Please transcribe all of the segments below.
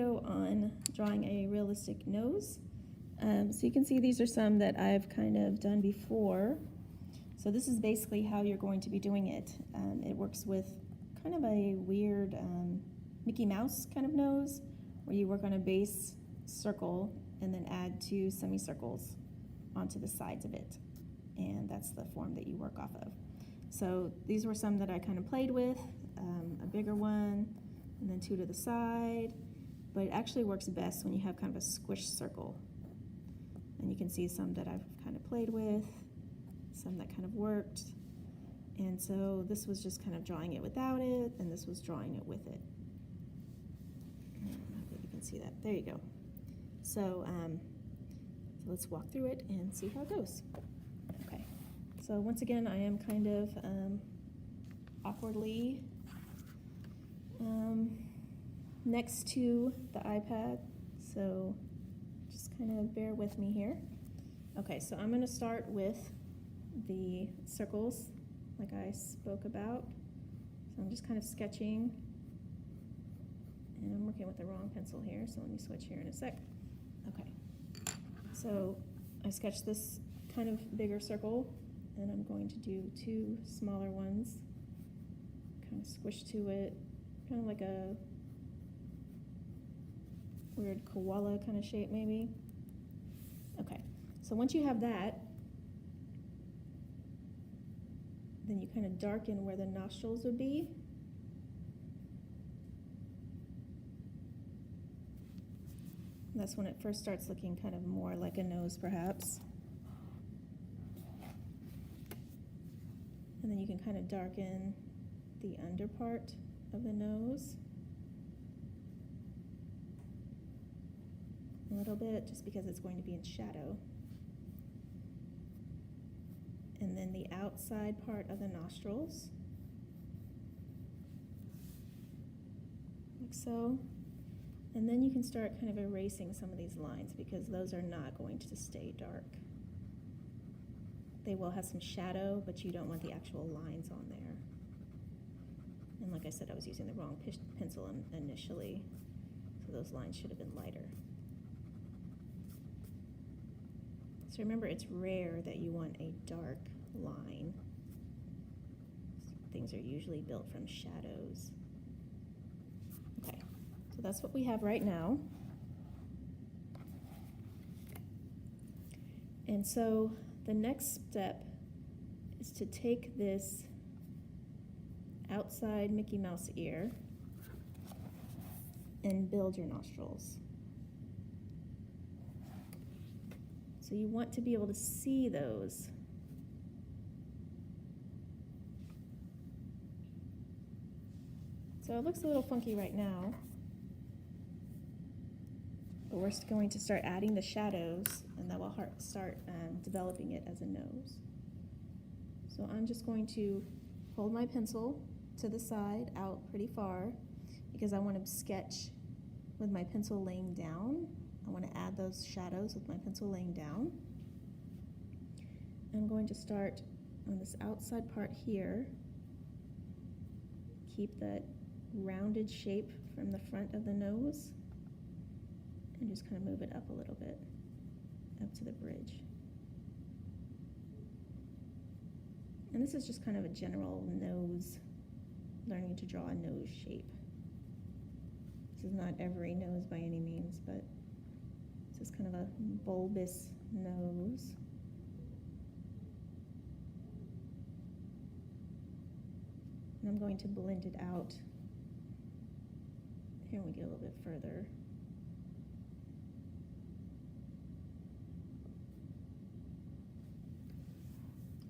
video on drawing a realistic nose. So you can see these are some that I've kind of done before. So this is basically how you're going to be doing it. It works with kind of a weird Mickey Mouse kind of nose, where you work on a base circle and then add 2 semicircles onto the sides of it. And that's the form that you work off of. So these were some that I kind of played with, a bigger one, and then 2 to the side. But it actually works best when you have kind of a squished circle. And you can see some that I've kind of played with, some that kind of worked. And so this was just kind of drawing it without it, and this was drawing it with it. I don't know if you can see that. There you go. So let's walk through it and see how it goes. Okay. So once again, I am kind of awkwardly next to the iPad, so just kind of bear with me here. Okay, so I'm going to start with the circles like I spoke about. So I'm just kind of sketching, and I'm working with the wrong pencil here, so let me switch here in a sec. Okay, so I sketched this kind of bigger circle, and I'm going to do 2 smaller ones, kind of squish to it, kind of like a weird koala kind of shape maybe. Okay, so once you have that, then you kind of darken where the nostrils would be. And that's when it first starts looking kind of more like a nose perhaps. And then you can kind of darken the under part of the nose a little bit, just because it's going to be in shadow. And then the outside part of the nostrils, like so. And then you can start kind of erasing some of these lines, because those are not going to stay dark. They will have some shadow, but you don't want the actual lines on there. And like I said, I was using the wrong pencil initially, so those lines should have been lighter. So remember, it's rare that you want a dark line. Things are usually built from shadows. Okay, so that's what we have right now. And so the next step is to take this outside Mickey Mouse ear and build your nostrils. So you want to be able to see those. So it looks a little funky right now, but we're going to start adding the shadows, and that will start developing it as a nose. So I'm just going to hold my pencil to the side out pretty far, because I want to sketch with my pencil laying down. I want to add those shadows with my pencil laying down. I'm going to start on this outside part here. Keep that rounded shape from the front of the nose, and just kind of move it up a little bit, up to the bridge. And this is just kind of a general nose, learning to draw a nose shape. This is not every nose by any means, but this is kind of a bulbous nose. And I'm going to blend it out. Here we get a little bit further.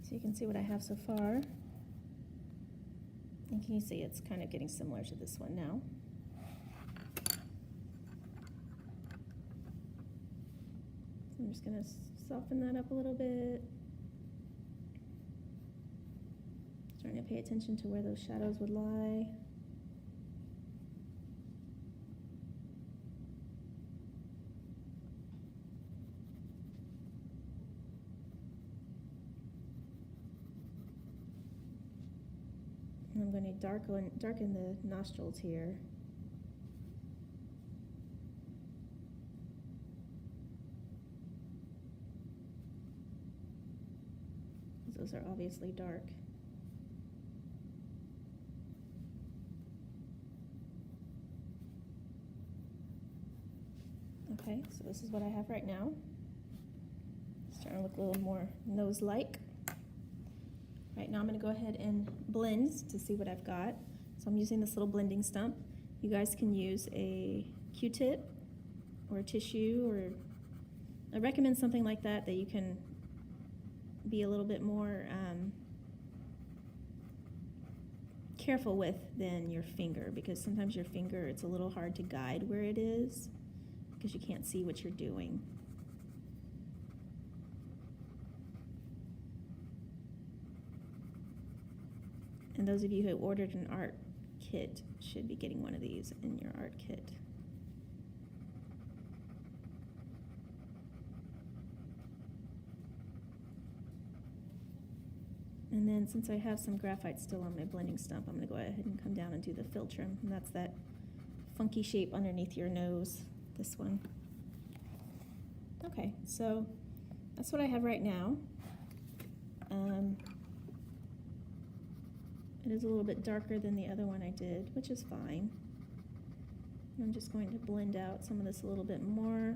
So you can see what I have so far. And can you see it's kind of getting similar to this one now? So I'm just going to soften that up a little bit. Starting to pay attention to where those shadows would lie. And I'm going to darken the nostrils here. Those are obviously dark. Okay, so this is what I have right now. It's starting to look a little more nose-like. Right now I'm going to go ahead and blend to see what I've got. So I'm using this little blending stump. You guys can use a Q-tip or a tissue, or I recommend something like that you can be a little bit more careful with than your finger, because sometimes your finger, it's a little hard to guide where it is because you can't see what you're doing. And those of you who ordered an art kit should be getting one of these in your art kit. And then since I have some graphite still on my blending stump, I'm going to go ahead and come down and do the fill trim. And that's that funky shape underneath your nose, this one. Okay, so that's what I have right now. It is a little bit darker than the other one I did, which is fine. I'm just going to blend out some of this a little bit more.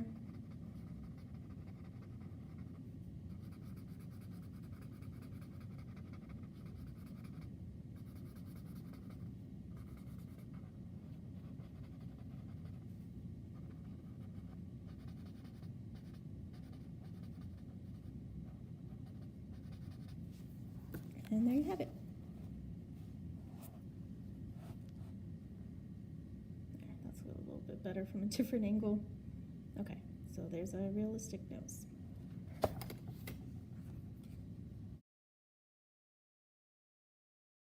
And there you have it. There, that's a little bit better from a different angle. Okay, so there's a realistic nose.